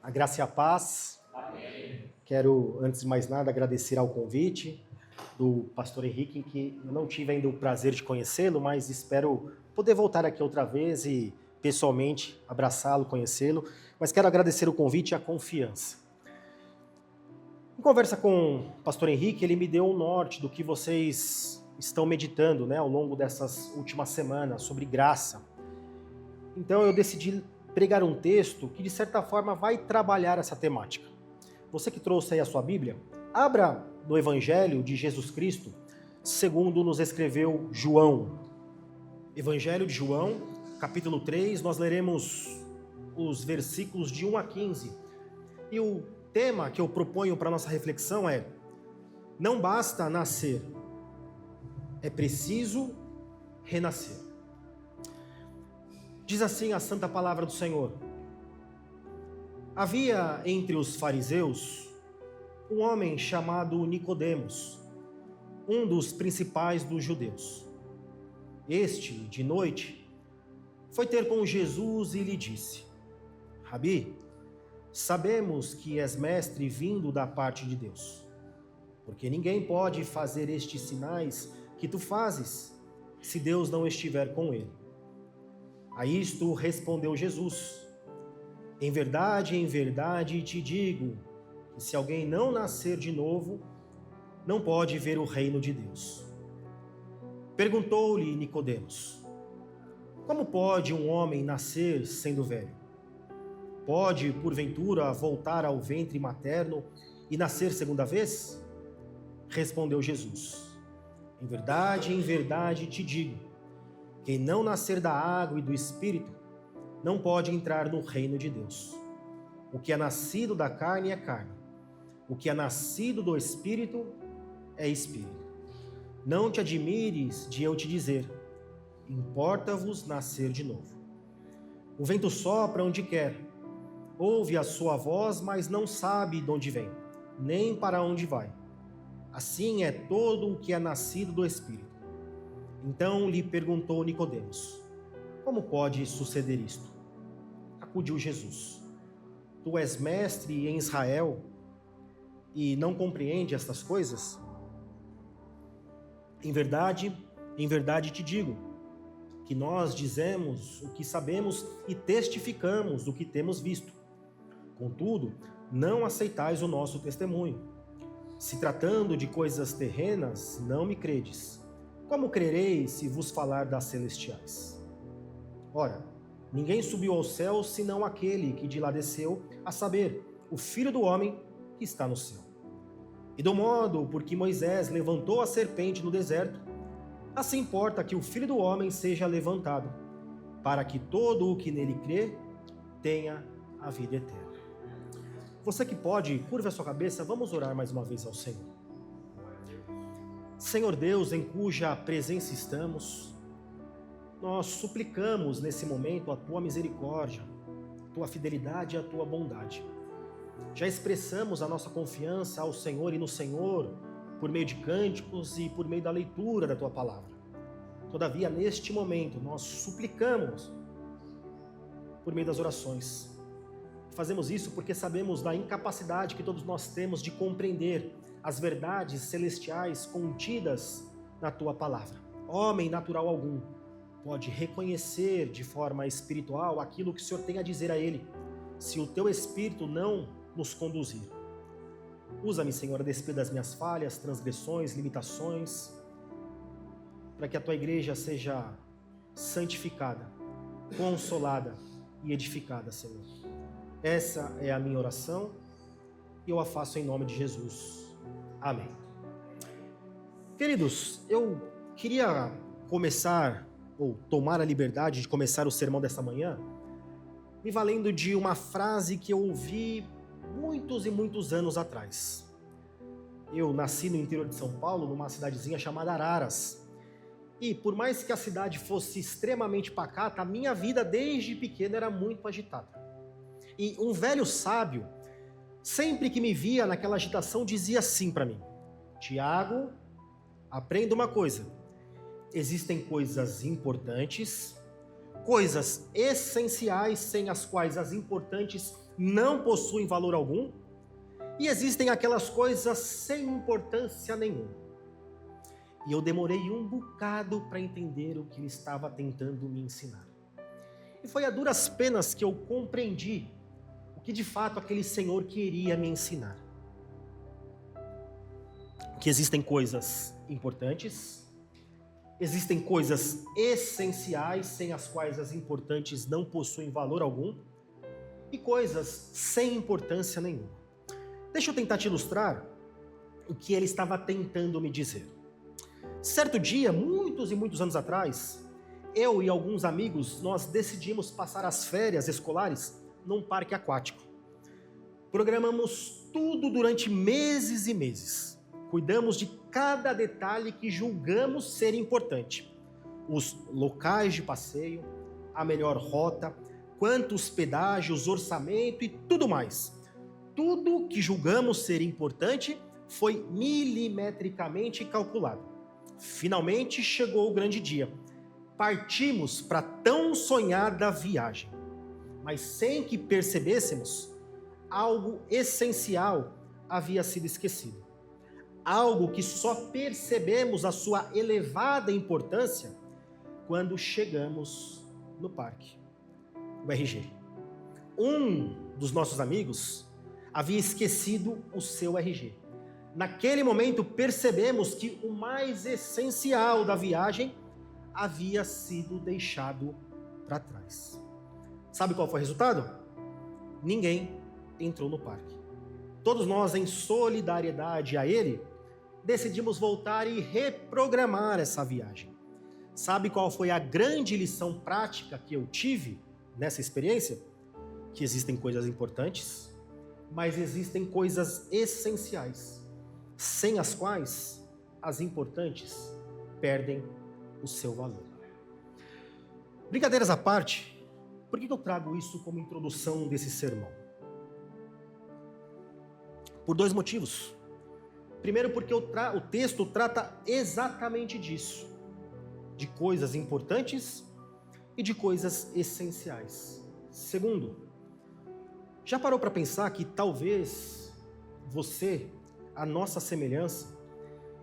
A graça e a paz. Amém. Quero, antes de mais nada, agradecer ao convite do pastor Henrique, que eu não tive ainda o prazer de conhecê-lo, mas espero poder voltar aqui outra vez e pessoalmente abraçá-lo, conhecê-lo. Mas quero agradecer o convite e a confiança. Em conversa com o pastor Henrique, ele me deu um norte do que vocês estão meditando, ao longo dessas últimas semanas, sobre graça. Então eu decidi pregar um texto que, de certa forma, vai trabalhar essa temática. Você que trouxe aí a sua Bíblia, abra no Evangelho de Jesus Cristo, segundo nos escreveu João. Evangelho de João, capítulo 3, nós leremos os versículos de 1 a 15. E o tema que eu proponho para a nossa reflexão é: não basta nascer, é preciso renascer. Diz assim a santa palavra do Senhor: havia entre os fariseus um homem chamado Nicodemos, um dos principais dos judeus. Este, de noite, foi ter com Jesus e lhe disse: Rabi, sabemos que és mestre vindo da parte de Deus, porque ninguém pode fazer estes sinais que tu fazes, se Deus não estiver com ele. A isto respondeu Jesus: em verdade te digo, que se alguém não nascer de novo, não pode ver o reino de Deus. Perguntou-lhe Nicodemos: como pode um homem nascer sendo velho? Pode, porventura, voltar ao ventre materno e nascer segunda vez? Respondeu Jesus: em verdade te digo, quem não nascer da água e do Espírito não pode entrar no reino de Deus. O que é nascido da carne é carne, o que é nascido do Espírito é Espírito. Não te admires de eu te dizer: importa-vos nascer de novo. O vento sopra onde quer, ouve a sua voz, mas não sabe de onde vem, nem para onde vai. Assim é todo o que é nascido do Espírito. Então lhe perguntou Nicodemos: como pode suceder isto? Acudiu Jesus: tu és mestre em Israel e não compreende estas coisas? Em verdade te digo, que nós dizemos o que sabemos e testificamos do que temos visto. Contudo, não aceitais o nosso testemunho. Se tratando de coisas terrenas, não me credes. Como crereis se vos falar das celestiais? Ora, ninguém subiu ao céu senão aquele que de lá desceu, a saber, o Filho do Homem que está no céu. E do modo por que Moisés levantou a serpente no deserto, assim importa que o Filho do Homem seja levantado, para que todo o que nele crê tenha a vida eterna. Você que pode, curva a sua cabeça, vamos orar mais uma vez ao Senhor. Senhor Deus, em cuja presença estamos, nós suplicamos nesse momento a Tua misericórdia, a Tua fidelidade e a Tua bondade. Já expressamos a nossa confiança ao Senhor e no Senhor por meio de cânticos e por meio da leitura da Tua palavra. Todavia, neste momento, nós suplicamos por meio das orações. Fazemos isso porque sabemos da incapacidade que todos nós temos de compreender as verdades celestiais contidas na Tua palavra. Homem natural algum pode reconhecer de forma espiritual aquilo que o Senhor tem a dizer a ele, se o Teu Espírito não nos conduzir. Usa-me, Senhor, a despeito das minhas falhas, transgressões, limitações, para que a Tua igreja seja santificada, consolada e edificada, Senhor. Essa é a minha oração e eu a faço em nome de Jesus. Amém. Queridos, eu queria começar, ou tomar a liberdade de começar o sermão desta manhã, me valendo de uma frase que eu ouvi muitos e muitos anos atrás. Eu nasci no interior de São Paulo, numa cidadezinha chamada Araras. E por mais que a cidade fosse extremamente pacata, a minha vida desde pequeno era muito agitada. E um velho sábio, sempre que me via naquela agitação, dizia assim para mim: Tiago, aprenda uma coisa. Existem coisas importantes, coisas essenciais, sem as quais as importantes não possuem valor algum, e existem aquelas coisas sem importância nenhuma. E eu demorei um bocado para entender o que ele estava tentando me ensinar. E foi a duras penas que eu compreendi o que de fato aquele Senhor queria me ensinar. Que existem coisas importantes, existem coisas essenciais sem as quais as importantes não possuem valor algum, e coisas sem importância nenhuma. Deixa eu tentar te ilustrar o que ele estava tentando me dizer. Certo dia, muitos e muitos anos atrás, eu e alguns amigos, nós decidimos passar as férias escolares num parque aquático. Programamos tudo durante meses e meses. Cuidamos de cada detalhe que julgamos ser importante. Os locais de passeio, a melhor rota, quantos pedágios, orçamento e tudo mais. Tudo que julgamos ser importante foi milimetricamente calculado. Finalmente chegou o grande dia. Partimos para a tão sonhada viagem. Mas sem que percebêssemos, algo essencial havia sido esquecido. Algo que só percebemos a sua elevada importância quando chegamos no parque. O RG. Um dos nossos amigos havia esquecido o seu RG. Naquele momento percebemos que o mais essencial da viagem havia sido deixado para trás. Sabe qual foi o resultado? Ninguém entrou no parque. Todos nós, em solidariedade a ele, decidimos voltar e reprogramar essa viagem. Sabe qual foi a grande lição prática que eu tive nessa experiência? Que existem coisas importantes, mas existem coisas essenciais, sem as quais as importantes perdem o seu valor. Brincadeiras à parte, por que eu trago isso como introdução desse sermão? Por dois motivos. Primeiro, porque o texto trata exatamente disso, de coisas importantes e de coisas essenciais. Segundo, já parou para pensar que talvez você, a nossa semelhança,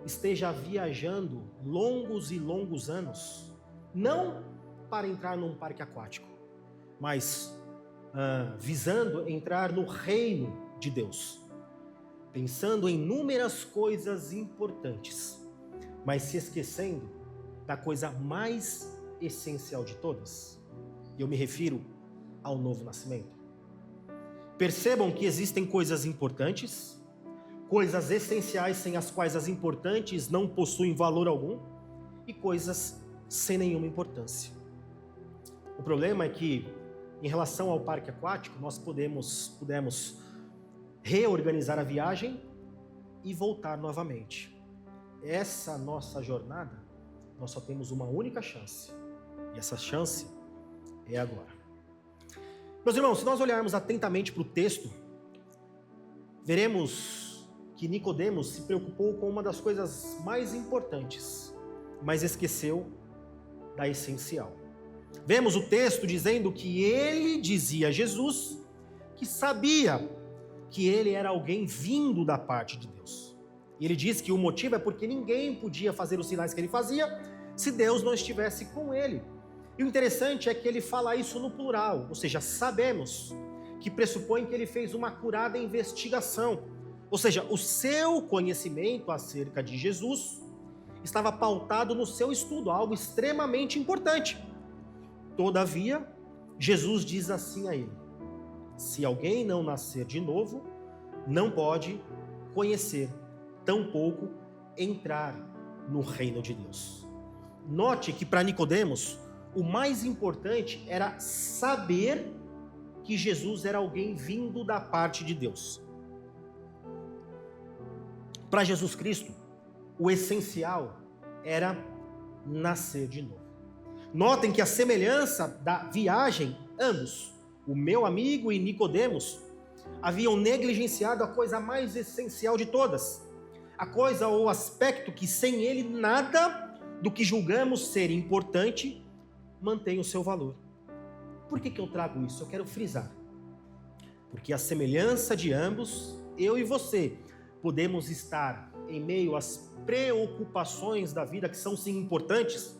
esteja viajando longos e longos anos, não para entrar num parque aquático, mas visando entrar no reino de Deus, pensando em inúmeras coisas importantes, mas se esquecendo da coisa mais essencial de todas. E eu me refiro ao novo nascimento. Percebam que existem coisas importantes, coisas essenciais sem as quais as importantes não possuem valor algum, e coisas sem nenhuma importância. O problema é que, em relação ao parque aquático, nós pudemos reorganizar a viagem e voltar novamente. Essa nossa jornada, nós só temos uma única chance, e essa chance é agora. Meus irmãos, se nós olharmos atentamente para o texto, veremos que Nicodemos se preocupou com uma das coisas mais importantes, mas esqueceu da essencial. Vemos o texto dizendo que ele dizia a Jesus que sabia que ele era alguém vindo da parte de Deus. E ele diz que o motivo é porque ninguém podia fazer os sinais que ele fazia se Deus não estivesse com ele. E o interessante é que ele fala isso no plural, ou seja, sabemos, que pressupõe que ele fez uma acurada investigação. Ou seja, o seu conhecimento acerca de Jesus estava pautado no seu estudo, algo extremamente importante. Todavia, Jesus diz assim a ele: se alguém não nascer de novo, não pode conhecer, tampouco entrar no reino de Deus. Note que para Nicodemos, o mais importante era saber que Jesus era alguém vindo da parte de Deus. Para Jesus Cristo, o essencial era nascer de novo. Notem que a semelhança da viagem, ambos, o meu amigo e Nicodemos, haviam negligenciado a coisa mais essencial de todas, a coisa ou aspecto que sem ele nada do que julgamos ser importante mantém o seu valor. Por que eu trago isso? Eu quero frisar. porque a semelhança de ambos, eu e você, podemos estar em meio às preocupações da vida, que são sim importantes,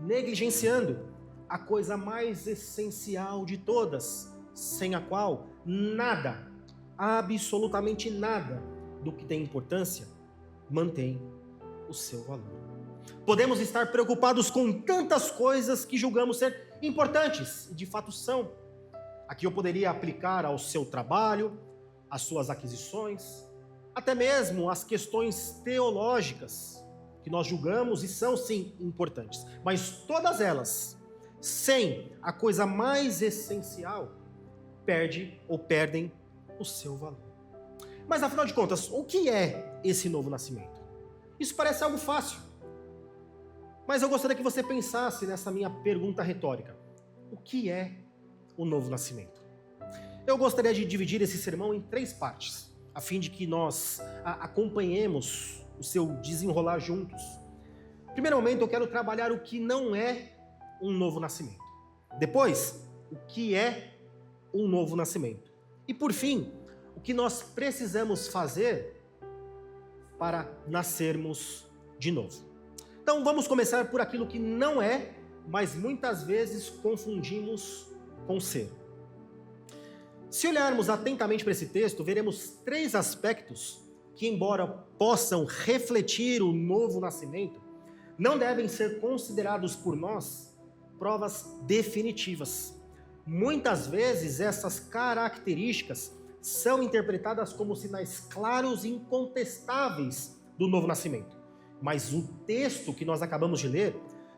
negligenciando a coisa mais essencial de todas, sem a qual nada, absolutamente nada do que tem importância, mantém o seu valor. Podemos estar preocupados com tantas coisas que julgamos ser importantes, e de fato são. Aqui eu poderia aplicar ao seu trabalho, às suas aquisições, até mesmo às questões teológicas, que nós julgamos e são sim importantes. Mas todas elas, sem a coisa mais essencial, perdem o seu valor. Mas afinal de contas, o que é esse novo nascimento? Isso parece algo fácil. Mas eu gostaria que você pensasse nessa minha pergunta retórica. O que é o novo nascimento? Eu gostaria de dividir esse sermão em 3 partes, a fim de que nós acompanhemos o seu desenrolar juntos. Primeiramente, eu quero trabalhar o que não é um novo nascimento. Depois, o que é um novo nascimento. E por fim, o que nós precisamos fazer para nascermos de novo. Então vamos começar por aquilo que não é, mas muitas vezes confundimos com ser. Se olharmos atentamente para esse texto, veremos 3 aspectos que, embora possam refletir o novo nascimento, não devem ser considerados por nós provas definitivas. Muitas vezes essas características são interpretadas como sinais claros e incontestáveis do novo nascimento. Mas o texto que nós acabamos de ler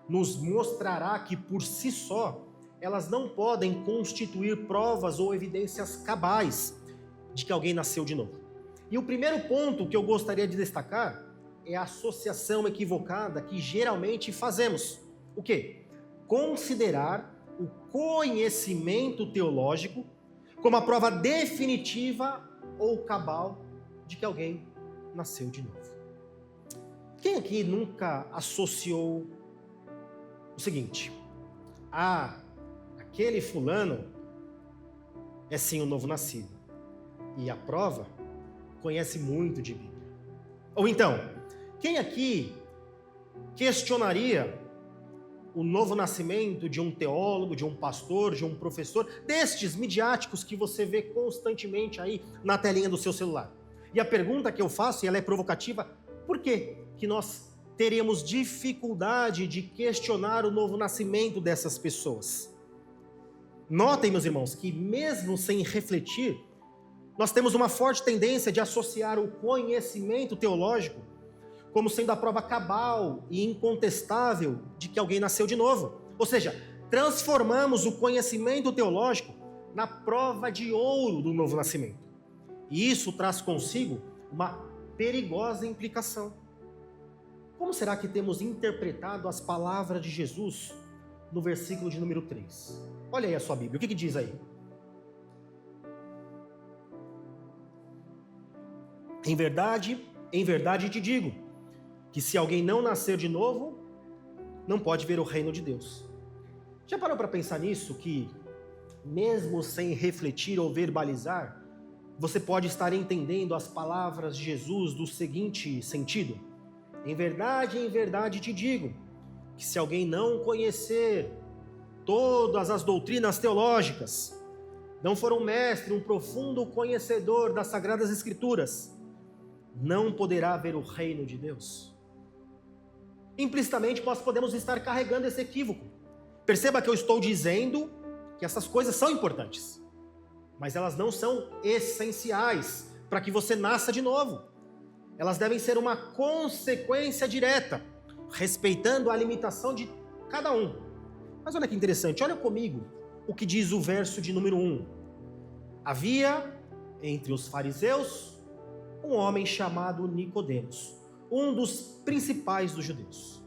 nos mostrará que por si só elas não podem constituir provas ou evidências cabais de que alguém nasceu de novo. E o primeiro ponto que eu gostaria de destacar é a associação equivocada que geralmente fazemos. O quê? Considerar o conhecimento teológico como a prova definitiva ou cabal de que alguém nasceu de novo. Quem aqui nunca associou o seguinte: aquele fulano é sim o novo nascido, e a prova conhece muito de Bíblia? Ou então, quem aqui questionaria o novo nascimento de um teólogo, de um pastor, de um professor, destes midiáticos que você vê constantemente aí na telinha do seu celular? E a pergunta que eu faço, e ela é provocativa: por quê que nós teremos dificuldade de questionar o novo nascimento dessas pessoas? Notem, meus irmãos, que mesmo sem refletir, nós temos uma forte tendência de associar o conhecimento teológico como sendo a prova cabal e incontestável de que alguém nasceu de novo. Ou seja, transformamos o conhecimento teológico na prova de ouro do novo nascimento. E isso traz consigo uma perigosa implicação. Como será que temos interpretado as palavras de Jesus no versículo de número 3? Olha aí a sua Bíblia, o que diz aí? Em verdade te digo, que se alguém não nascer de novo, não pode ver o reino de Deus. Já parou para pensar nisso, que mesmo sem refletir ou verbalizar, você pode estar entendendo as palavras de Jesus do seguinte sentido: em verdade te digo, que se alguém não conhecer todas as doutrinas teológicas, não for um mestre, um profundo conhecedor das Sagradas Escrituras, não poderá ver o reino de Deus. Implicitamente nós podemos estar carregando esse equívoco. Perceba que eu estou dizendo que essas coisas são importantes, mas elas não são essenciais para que você nasça de novo. Elas devem ser uma consequência direta, respeitando a limitação de cada um. Mas olha que interessante, olha comigo o que diz o verso de número 1. Havia entre os fariseus um homem chamado Nicodemos, um dos principais dos judeus.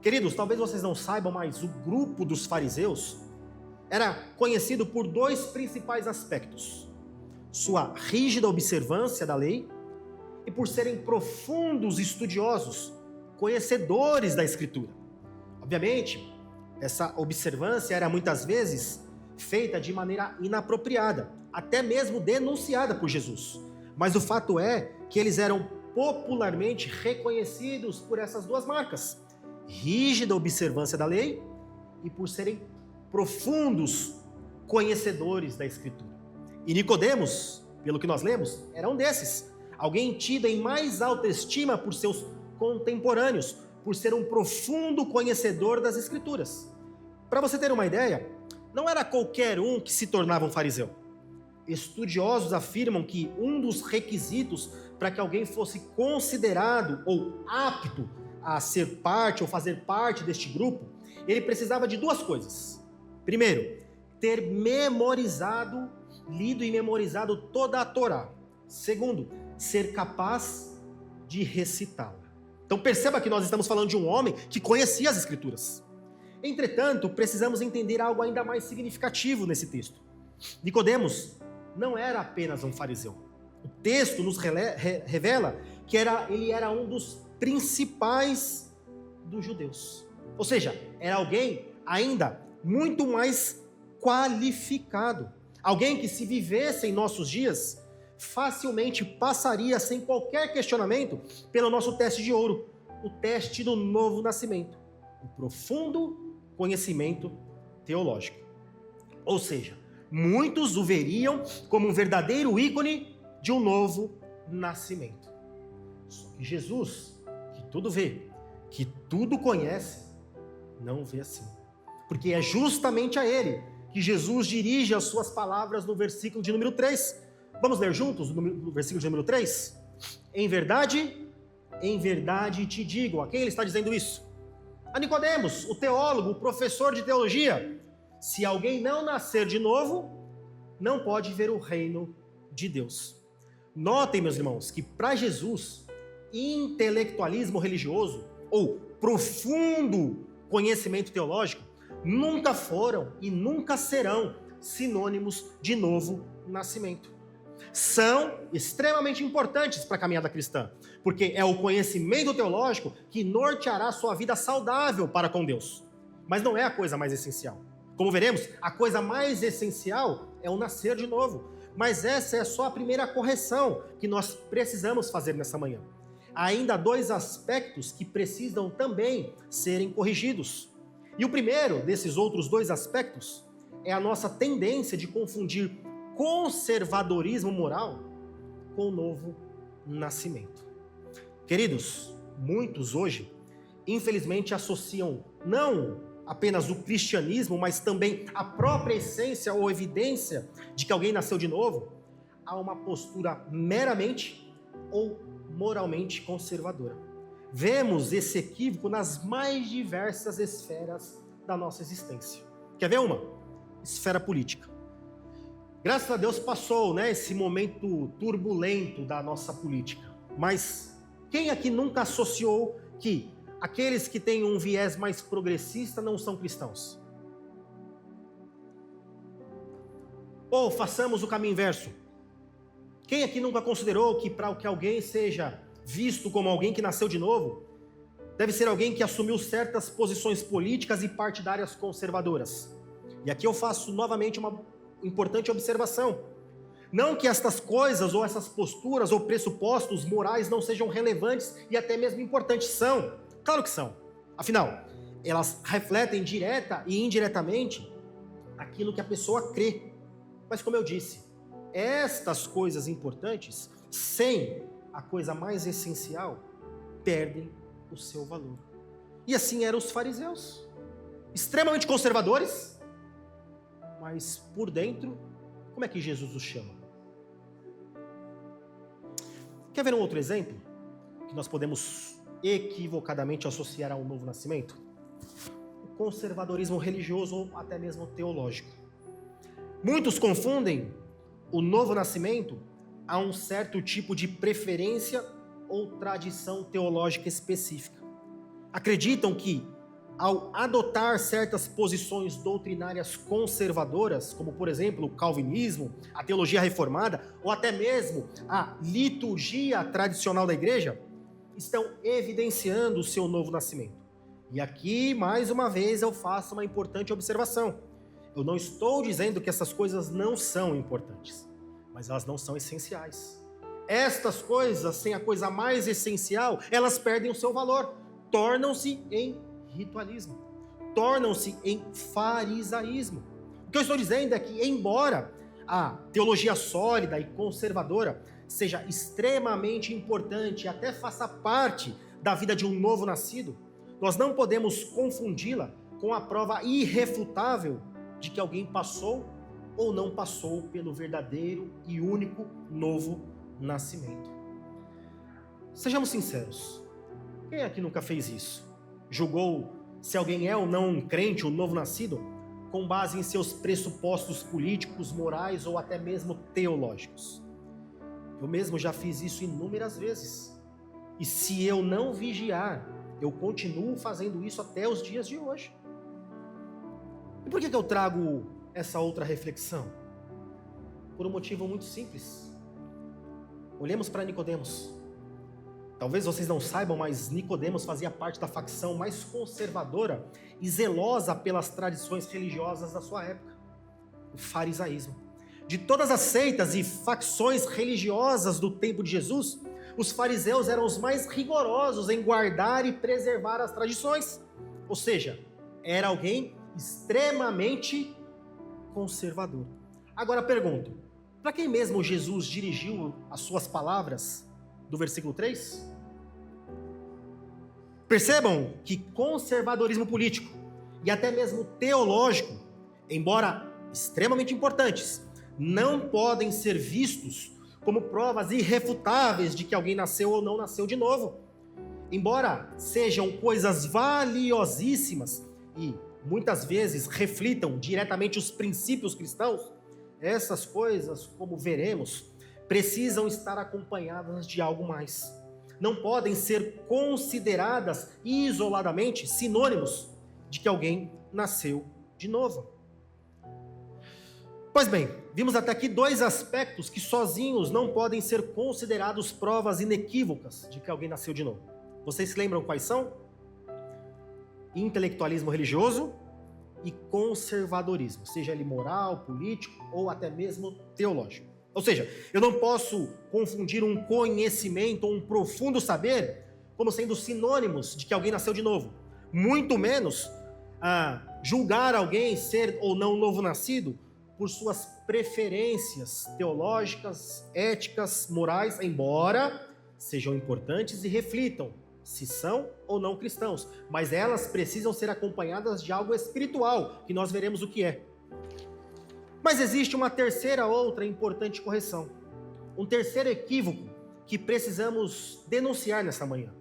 Queridos, talvez vocês não saibam, mas o grupo dos fariseus era conhecido por 2 principais aspectos: sua rígida observância da lei e por serem profundos estudiosos, conhecedores da Escritura. Obviamente, essa observância era muitas vezes feita de maneira inapropriada, até mesmo denunciada por Jesus. Mas o fato é que eles eram popularmente reconhecidos por essas duas marcas: rígida observância da lei e por serem profundos conhecedores da Escritura. E Nicodemos, pelo que nós lemos, era um desses. Alguém tido em mais alta estima por seus contemporâneos, por ser um profundo conhecedor das Escrituras. Para você ter uma ideia, não era qualquer um que se tornava um fariseu. Estudiosos afirmam que um dos requisitos para que alguém fosse considerado ou apto a ser parte ou fazer parte deste grupo, ele precisava de duas coisas. Primeiro, ter lido e memorizado toda a Torá. Segundo, ser capaz de recitá-la. Então perceba que nós estamos falando de um homem que conhecia as Escrituras. Entretanto, precisamos entender algo ainda mais significativo nesse texto. Nicodemos não era apenas um fariseu. O texto nos revela que ele era um dos principais dos judeus. Ou seja, era alguém ainda muito mais qualificado. Alguém que, se vivesse em nossos dias, facilmente passaria sem qualquer questionamento pelo nosso teste de ouro, o teste do novo nascimento, o profundo conhecimento teológico. Ou seja, muitos o veriam como um verdadeiro ícone de um novo nascimento. Só que Jesus, que tudo vê, que tudo conhece, não vê assim. Porque é justamente a ele que Jesus dirige as suas palavras no versículo de número 3. Vamos ler juntos no versículo de número 3? Em verdade te digo. A quem ele está dizendo isso? A Nicodemos, o teólogo, o professor de teologia. Se alguém não nascer de novo, não pode ver o reino de Deus. Notem, meus irmãos, que para Jesus, intelectualismo religioso ou profundo conhecimento teológico nunca foram e nunca serão sinônimos de novo nascimento. São extremamente importantes para a caminhada cristã, porque é o conhecimento teológico que norteará sua vida saudável para com Deus. Mas não é a coisa mais essencial. Como veremos, a coisa mais essencial é o nascer de novo. Mas essa é só a primeira correção que nós precisamos fazer nessa manhã. Há ainda dois aspectos que precisam também serem corrigidos. E o primeiro desses outros dois aspectos é a nossa tendência de confundir conservadorismo moral com o novo nascimento. Queridos, muitos hoje, infelizmente, associam não apenas o cristianismo, mas também a própria essência ou evidência de que alguém nasceu de novo a uma postura meramente ou moralmente conservadora. Vemos esse equívoco nas mais diversas esferas da nossa existência. Quer ver uma? Esfera política. Graças a Deus passou, esse momento turbulento da nossa política. Mas quem aqui nunca associou que aqueles que têm um viés mais progressista não são cristãos? Ou façamos o caminho inverso. Quem aqui nunca considerou que para que alguém seja visto como alguém que nasceu de novo, deve ser alguém que assumiu certas posições políticas e partidárias conservadoras? E aqui eu faço novamente uma importante observação. Não que estas coisas, ou essas posturas, ou pressupostos morais não sejam relevantes e até mesmo importantes. São. Claro que são. Afinal, elas refletem direta e indiretamente aquilo que a pessoa crê. Mas como eu disse, estas coisas importantes, sem a coisa mais essencial, perdem o seu valor. E assim eram os fariseus. Extremamente conservadores, mas por dentro, como é que Jesus os chama? Quer ver um outro exemplo que nós podemos equivocadamente associar ao novo nascimento? O conservadorismo religioso ou até mesmo teológico. Muitos confundem o novo nascimento a um certo tipo de preferência ou tradição teológica específica. Acreditam que, ao adotar certas posições doutrinárias conservadoras, como por exemplo o calvinismo, a teologia reformada ou até mesmo a liturgia tradicional da igreja, estão evidenciando o seu novo nascimento. E aqui, mais uma vez, eu faço uma importante observação. Eu não estou dizendo que essas coisas não são importantes, mas elas não são essenciais. Estas coisas, sem a coisa mais essencial, elas perdem o seu valor, tornam-se em ritualismo, tornam-se em farisaísmo. O que eu estou dizendo é que, embora a teologia sólida e conservadora seja extremamente importante e até faça parte da vida de um novo nascido, nós não podemos confundi-la com a prova irrefutável de que alguém passou ou não passou pelo verdadeiro e único novo nascimento. Sejamos sinceros, quem aqui nunca fez isso? Julgou se alguém é ou não um crente, um novo nascido, com base em seus pressupostos políticos, morais ou até mesmo teológicos. Eu mesmo já fiz isso inúmeras vezes. E se eu não vigiar, eu continuo fazendo isso até os dias de hoje. E por que eu trago essa outra reflexão? Por um motivo muito simples. Olhemos para Nicodemos. Talvez vocês não saibam, mas Nicodemos fazia parte da facção mais conservadora e zelosa pelas tradições religiosas da sua época, o farisaísmo. De todas as seitas e facções religiosas do tempo de Jesus, os fariseus eram os mais rigorosos em guardar e preservar as tradições. Ou seja, era alguém extremamente conservador. Agora pergunto, para quem mesmo Jesus dirigiu as suas palavras do versículo 3? Percebam que conservadorismo político e até mesmo teológico, embora extremamente importantes, não podem ser vistos como provas irrefutáveis de que alguém nasceu ou não nasceu de novo. Embora sejam coisas valiosíssimas e muitas vezes reflitam diretamente os princípios cristãos, essas coisas, como veremos, precisam estar acompanhadas de algo mais. Não podem ser consideradas isoladamente sinônimos de que alguém nasceu de novo. Pois bem, vimos até aqui dois aspectos que sozinhos não podem ser considerados provas inequívocas de que alguém nasceu de novo. Vocês se lembram quais são? Intelectualismo religioso e conservadorismo, seja ele moral, político ou até mesmo teológico. Ou seja, eu não posso confundir um conhecimento ou um profundo saber como sendo sinônimos de que alguém nasceu de novo. Muito menos julgar alguém ser ou não novo nascido por suas preferências teológicas, éticas, morais, embora sejam importantes e reflitam se são ou não cristãos, mas elas precisam ser acompanhadas de algo espiritual, que nós veremos o que é. Mas existe uma outra importante correção, um terceiro equívoco que precisamos denunciar nessa manhã: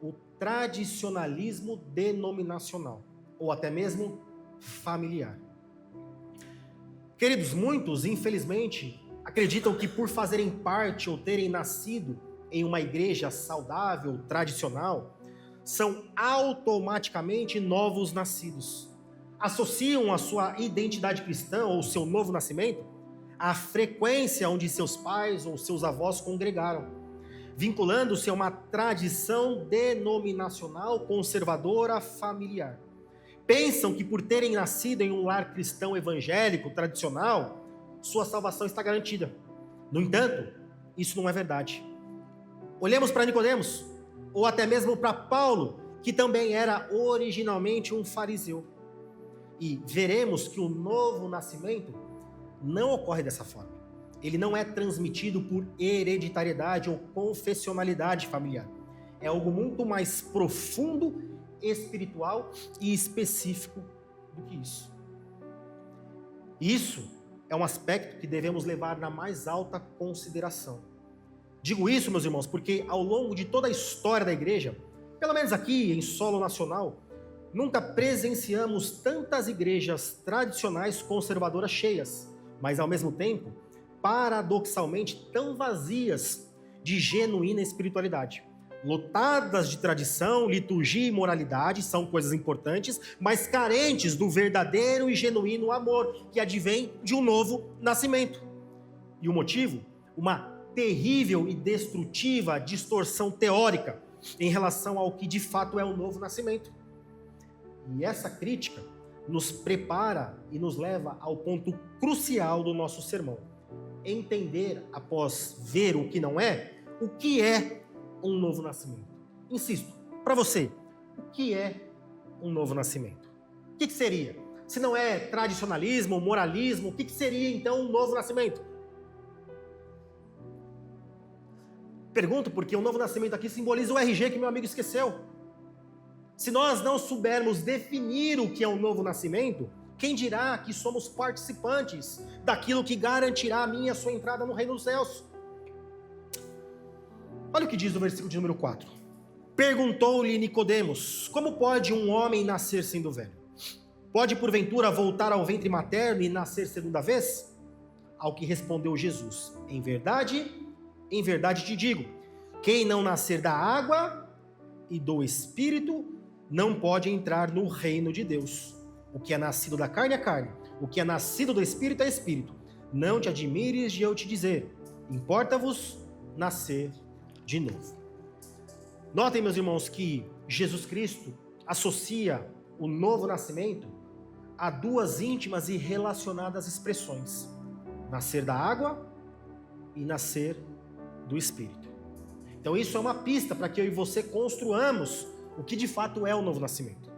o tradicionalismo denominacional, ou até mesmo familiar. Queridos, muitos, infelizmente, acreditam que por fazerem parte ou terem nascido em uma igreja saudável, tradicional, são automaticamente novos nascidos. Associam a sua identidade cristã ou seu novo nascimento à frequência onde seus pais ou seus avós congregaram, vinculando-se a uma tradição denominacional, conservadora, familiar. Pensam que por terem nascido em um lar cristão evangélico, tradicional, sua salvação está garantida. No entanto, isso não é verdade. Olhemos para Nicodemos, ou até mesmo para Paulo, que também era originalmente um fariseu. E veremos que o novo nascimento não ocorre dessa forma. Ele não é transmitido por hereditariedade ou confessionalidade familiar. É algo muito mais profundo, espiritual e específico do que isso. Isso é um aspecto que devemos levar na mais alta consideração. Digo isso, meus irmãos, porque ao longo de toda a história da igreja, pelo menos aqui em solo nacional, nunca presenciamos tantas igrejas tradicionais conservadoras cheias, mas ao mesmo tempo, paradoxalmente, tão vazias de genuína espiritualidade. Lotadas de tradição, liturgia e moralidade, são coisas importantes, mas carentes do verdadeiro e genuíno amor que advém de um novo nascimento. E o motivo? Uma terrível e destrutiva distorção teórica em relação ao que de fato é o novo nascimento. E essa crítica nos prepara e nos leva ao ponto crucial do nosso sermão. Entender, após ver o que não é, o que é um novo nascimento. Insisto, para você, o que é um novo nascimento? O que seria? Se não é tradicionalismo, moralismo, o que seria então um novo nascimento? Pergunto porque o novo nascimento aqui simboliza o RG que meu amigo esqueceu. Se nós não soubermos definir o que é um novo nascimento, quem dirá que somos participantes daquilo que garantirá a minha e a sua entrada no reino dos céus? Olha o que diz o versículo de número 4. Perguntou-lhe Nicodemos: como pode um homem nascer sendo velho? Pode porventura voltar ao ventre materno e nascer segunda vez? Ao que respondeu Jesus: em verdade te digo, quem não nascer da água e do Espírito não pode entrar no reino de Deus. O que é nascido da carne é carne, o que é nascido do Espírito é Espírito. Não te admires de eu te dizer, importa-vos nascer de novo. Notem, meus irmãos, que Jesus Cristo associa o novo nascimento a duas íntimas e relacionadas expressões: nascer da água e nascer do Espírito. Então isso é uma pista para que eu e você construamos o que de fato é o novo nascimento.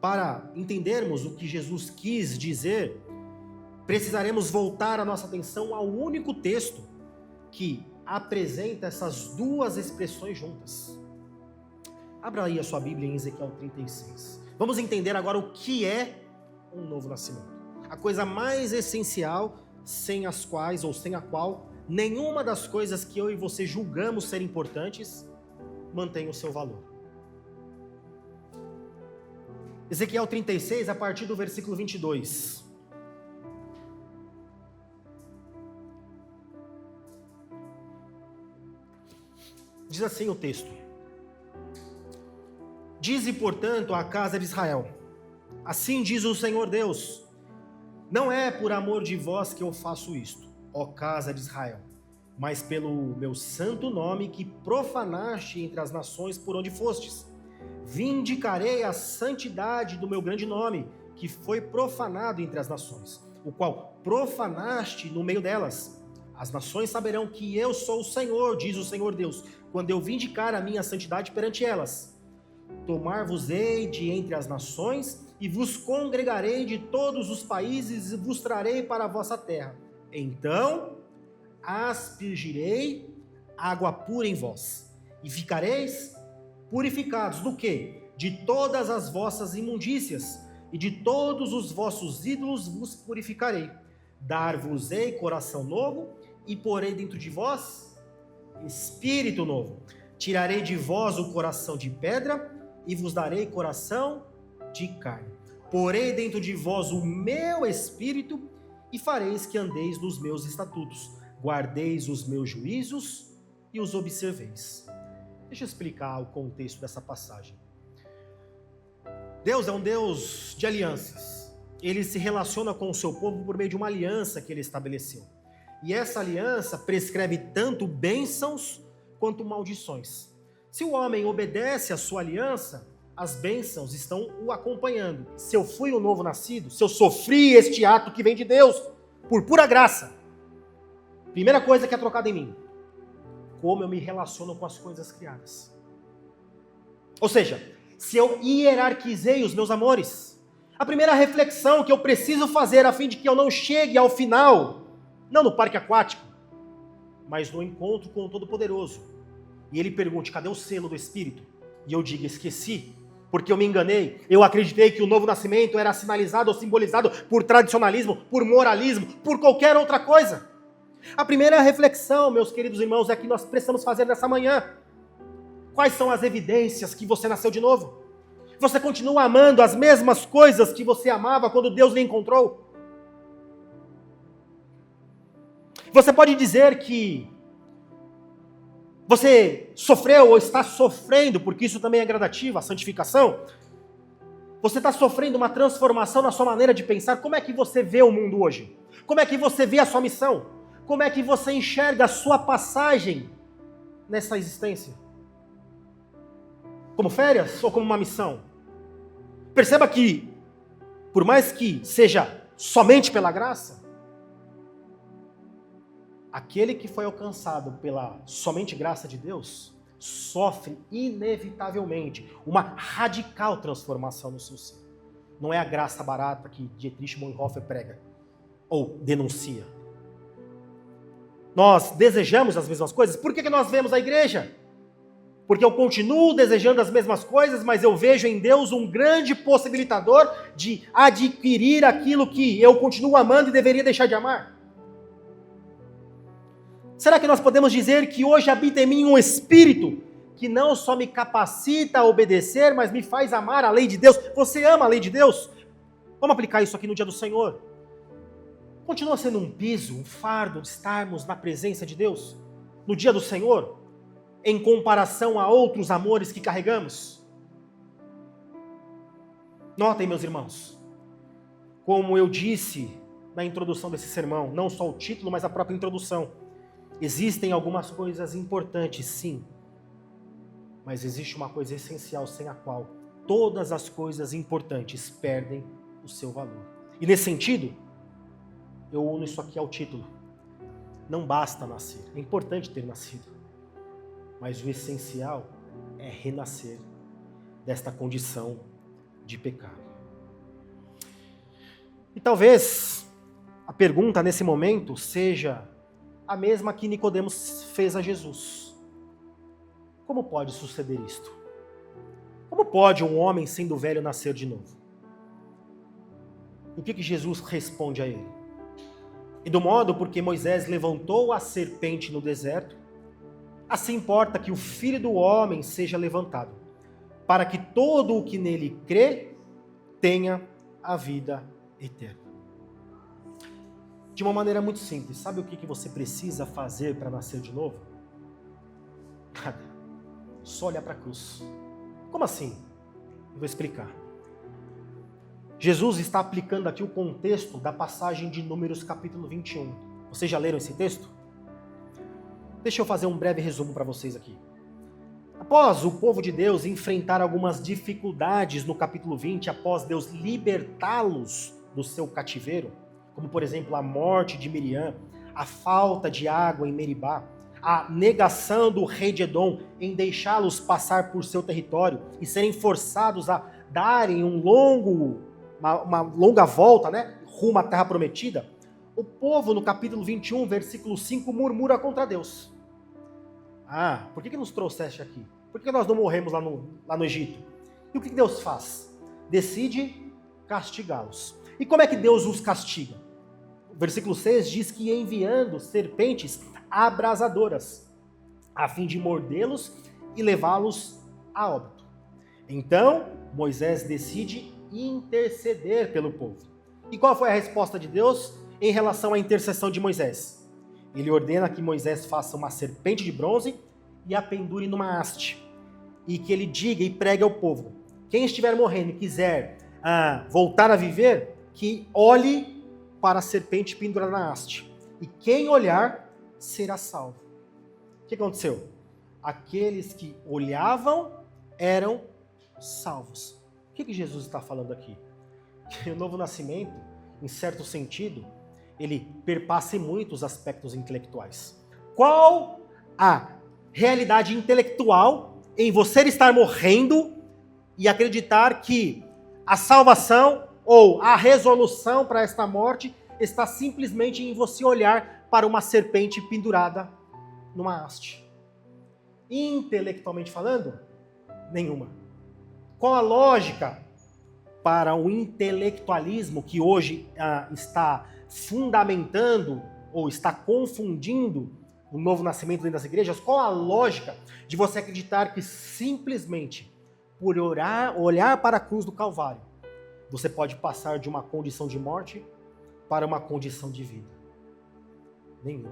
Para entendermos o que Jesus quis dizer, precisaremos voltar a nossa atenção ao único texto que apresenta essas duas expressões juntas. Abra aí a sua Bíblia em Ezequiel 36. Vamos entender agora o que é um novo nascimento. A coisa mais essencial, sem a qual nenhuma das coisas que eu e você julgamos ser importantes mantém o seu valor. Ezequiel 36, a partir do versículo 22. Diz assim o texto: dize, portanto, à casa de Israel: assim diz o Senhor Deus, não é por amor de vós que eu faço isto, ó casa de Israel, mas pelo meu santo nome que profanaste entre as nações por onde fostes. Vindicarei a santidade do meu grande nome, que foi profanado entre as nações, o qual profanaste no meio delas. As nações saberão que eu sou o Senhor, diz o Senhor Deus, quando eu vindicar a minha santidade perante elas. Tomar-vos-ei de entre as nações, e vos congregarei de todos os países, e vos trarei para a vossa terra. Então aspergirei água pura em vós, e ficareis purificados do quê? De todas as vossas imundícias, e de todos os vossos ídolos vos purificarei. Dar-vos-ei coração novo, e porei dentro de vós espírito novo. Tirarei de vós o coração de pedra, e vos darei coração de carne. Porei dentro de vós o meu espírito, e fareis que andeis nos meus estatutos, guardeis os meus juízos e os observeis. Deixa eu explicar o contexto dessa passagem. Deus é um Deus de alianças. Ele se relaciona com o seu povo por meio de uma aliança que ele estabeleceu. E essa aliança prescreve tanto bênçãos quanto maldições. Se o homem obedece à sua aliança, as bênçãos estão o acompanhando. Se eu fui o novo nascido, se eu sofri este ato que vem de Deus, por pura graça, primeira coisa que é trocada em mim: como eu me relaciono com as coisas criadas. Ou seja, se eu hierarquizei os meus amores, a primeira reflexão que eu preciso fazer a fim de que eu não chegue ao final, não no parque aquático, mas no encontro com o Todo-Poderoso, e ele pergunte: cadê o selo do Espírito? E eu diga: esqueci, porque eu me enganei, eu acreditei que o novo nascimento era sinalizado ou simbolizado por tradicionalismo, por moralismo, por qualquer outra coisa. A primeira reflexão, meus queridos irmãos, é que nós precisamos fazer nessa manhã: quais são as evidências que você nasceu de novo? Você continua amando as mesmas coisas que você amava quando Deus lhe encontrou? Você pode dizer que você sofreu ou está sofrendo, porque isso também é gradativo, a santificação. Você está sofrendo uma transformação na sua maneira de pensar. Como é que você vê o mundo hoje? Como é que você vê a sua missão? Como é que você enxerga a sua passagem nessa existência? Como férias ou como uma missão? Perceba que por mais que seja somente pela graça, aquele que foi alcançado pela somente graça de Deus sofre inevitavelmente uma radical transformação no seu ser. Não é a graça barata que Dietrich Bonhoeffer prega ou denuncia. Nós desejamos as mesmas coisas. Por que nós vemos a igreja? Porque eu continuo desejando as mesmas coisas, mas eu vejo em Deus um grande possibilitador de adquirir aquilo que eu continuo amando e deveria deixar de amar. Será que nós podemos dizer que hoje habita em mim um espírito que não só me capacita a obedecer, mas me faz amar a lei de Deus? Você ama a lei de Deus? Vamos aplicar isso aqui no dia do Senhor. Continua sendo um piso, um fardo de estarmos na presença de Deus no dia do Senhor, em comparação a outros amores que carregamos? Notem, meus irmãos, como eu disse na introdução desse sermão, não só o título, mas a própria introdução, existem algumas coisas importantes, sim, mas existe uma coisa essencial sem a qual todas as coisas importantes perdem o seu valor. E nesse sentido, eu uno isso aqui ao título. Não basta nascer, é importante ter nascido, mas o essencial é renascer desta condição de pecado. E talvez a pergunta nesse momento seja a mesma que Nicodemos fez a Jesus. Como pode suceder isto? Como pode um homem sendo velho nascer de novo? E o que Jesus responde a ele? E do modo porque Moisés levantou a serpente no deserto, assim importa que o Filho do Homem seja levantado, para que todo o que nele crê tenha a vida eterna. De uma maneira muito simples, sabe o que você precisa fazer para nascer de novo? Nada. Só olhar para a cruz. Como assim? Eu vou explicar. Jesus está aplicando aqui o contexto da passagem de Números capítulo 21. Vocês já leram esse texto? Deixa eu fazer um breve resumo para vocês aqui. Após o povo de Deus enfrentar algumas dificuldades no capítulo 20, após Deus libertá-los do seu cativeiro, como por exemplo a morte de Miriam, a falta de água em Meribá, a negação do rei de Edom em deixá-los passar por seu território e serem forçados a darem uma longa volta, rumo à terra prometida, o povo no capítulo 21, versículo 5, murmura contra Deus. Por que nos trouxeste aqui? Por que nós não morremos lá no Egito? E o que Deus faz? Decide castigá-los. E como é que Deus os castiga? O versículo 6 diz que enviando serpentes abrasadoras, a fim de mordê-los e levá-los a óbito. Então, Moisés decide interceder pelo povo. E qual foi a resposta de Deus em relação à intercessão de Moisés? Ele ordena que Moisés faça uma serpente de bronze e a pendure numa haste. E que ele diga e pregue ao povo: quem estiver morrendo e quiser voltar a viver, que olhe para a serpente pendurada na haste. E quem olhar será salvo. O que aconteceu? Aqueles que olhavam eram salvos. O que Jesus está falando aqui? Que o novo nascimento, em certo sentido, ele perpassa em muitos aspectos intelectuais. Qual a realidade intelectual em você estar morrendo e acreditar que a salvação ou a resolução para esta morte está simplesmente em você olhar para uma serpente pendurada numa haste? Intelectualmente falando, nenhuma. Qual a lógica para o intelectualismo que hoje está fundamentando ou está confundindo o novo nascimento dentro das igrejas? Qual a lógica de você acreditar que simplesmente por olhar para a cruz do Calvário, você pode passar de uma condição de morte para uma condição de vida? Nenhuma,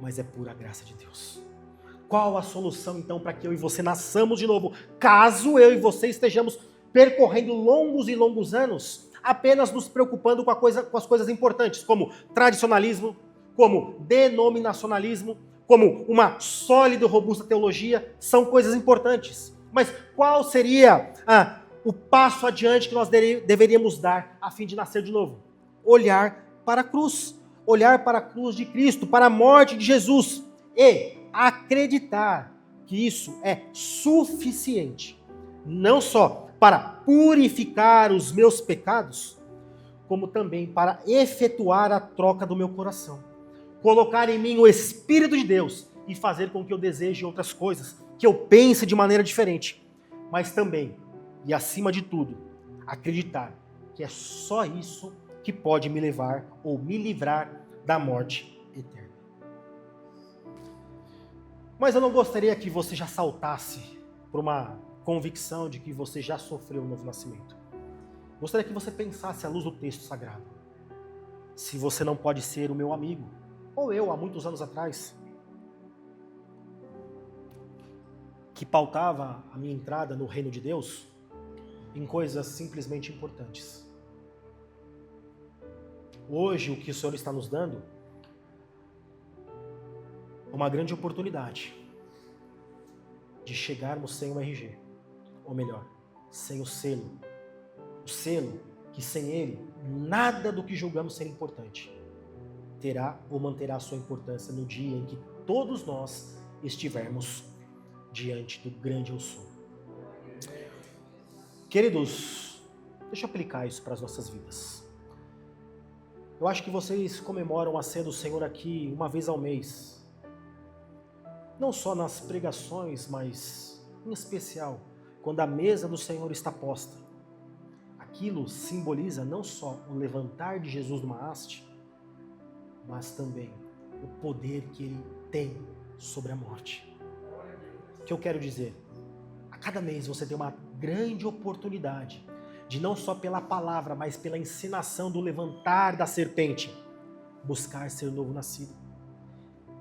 mas é pura graça de Deus. Qual a solução então para que eu e você nasçamos de novo, caso eu e você estejamos percorrendo longos e longos anos apenas nos preocupando com as coisas importantes, como tradicionalismo, como denominacionalismo, como uma sólida e robusta teologia? São coisas importantes. Mas qual seria o passo adiante que nós deveríamos dar a fim de nascer de novo? Olhar para a cruz. Olhar para a cruz de Cristo, para a morte de Jesus. E acreditar que isso é suficiente. Não só para purificar os meus pecados, como também para efetuar a troca do meu coração. Colocar em mim o Espírito de Deus e fazer com que eu deseje outras coisas, que eu pense de maneira diferente. Mas também, e acima de tudo, acreditar que é só isso que pode me levar ou me livrar da morte eterna. Mas eu não gostaria que você já saltasse por uma convicção de que você já sofreu um novo nascimento. Gostaria que você pensasse à luz do texto sagrado. Se você não pode ser o meu amigo, ou eu, há muitos anos atrás, que pautava a minha entrada no reino de Deus em coisas simplesmente importantes. Hoje, o que o Senhor está nos dando é uma grande oportunidade de chegarmos sem o RG, ou melhor, sem o selo. O selo que sem ele, nada do que julgamos ser importante terá ou manterá sua importância no dia em que todos nós estivermos diante do grande eu sou. Queridos, deixa eu aplicar isso para as nossas vidas. Eu acho que vocês comemoram a ceia do Senhor aqui uma vez ao mês. Não só nas pregações, mas em especial quando a mesa do Senhor está posta. Aquilo simboliza não só o levantar de Jesus numa haste, mas também o poder que ele tem sobre a morte. O que eu quero dizer? A cada mês você tem uma grande oportunidade de não só pela palavra, mas pela ensinação do levantar da serpente, buscar ser novo nascido.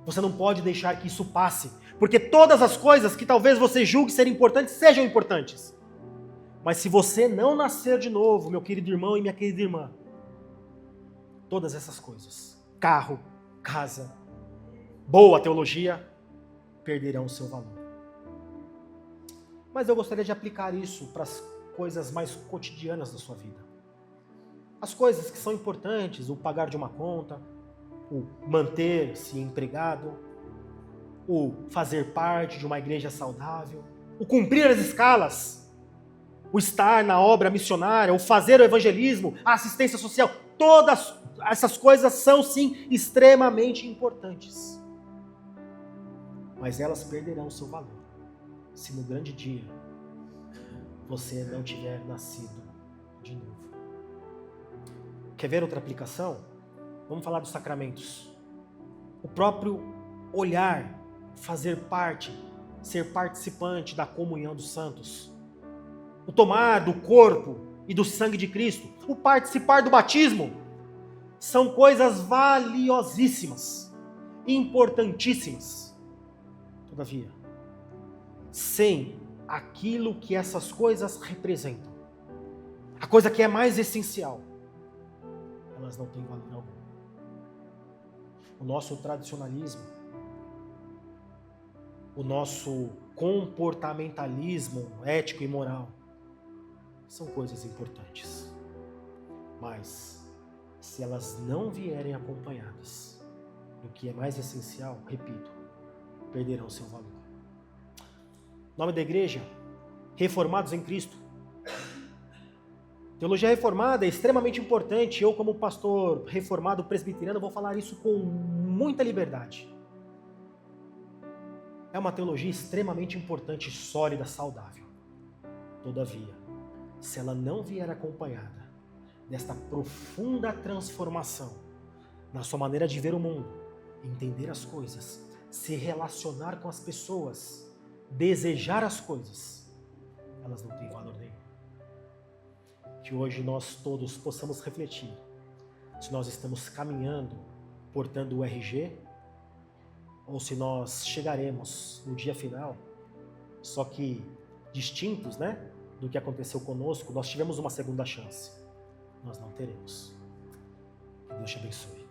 Você não pode deixar que isso passe, porque todas as coisas que talvez você julgue serem importantes, sejam importantes. Mas se você não nascer de novo, meu querido irmão e minha querida irmã, todas essas coisas, carro, casa, boa teologia, perderão o seu valor. Mas eu gostaria de aplicar isso para as coisas mais cotidianas da sua vida. As coisas que são importantes, o pagar de uma conta, o manter-se empregado, o fazer parte de uma igreja saudável, o cumprir as escalas, o estar na obra missionária, o fazer o evangelismo, a assistência social, todas essas coisas são sim extremamente importantes. Mas elas perderão seu valor se no grande dia você não tiver nascido de novo. Quer ver outra aplicação? Vamos falar dos sacramentos. O próprio olhar, fazer parte, ser participante da comunhão dos santos. O tomar do corpo e do sangue de Cristo. O participar do batismo. São coisas valiosíssimas, importantíssimas. Todavia, sem aquilo que essas coisas representam, a coisa que é mais essencial, elas não têm valor algum. O nosso tradicionalismo, o nosso comportamentalismo ético e moral, são coisas importantes. Mas, se elas não vierem acompanhadas do que é mais essencial, repito, perderão seu valor. Nome da igreja, Reformados em Cristo. Teologia reformada é extremamente importante. Eu, como pastor reformado presbiteriano, vou falar isso com muita liberdade. É uma teologia extremamente importante, sólida, saudável. Todavia, se ela não vier acompanhada desta profunda transformação na sua maneira de ver o mundo, entender as coisas, se relacionar com as pessoas, desejar as coisas, elas não têm valor nenhum. Que hoje nós todos possamos refletir se nós estamos caminhando portando o RG ou se nós chegaremos no dia final, só que distintos, do que aconteceu conosco. Nós tivemos uma segunda chance, nós não teremos. Que Deus te abençoe.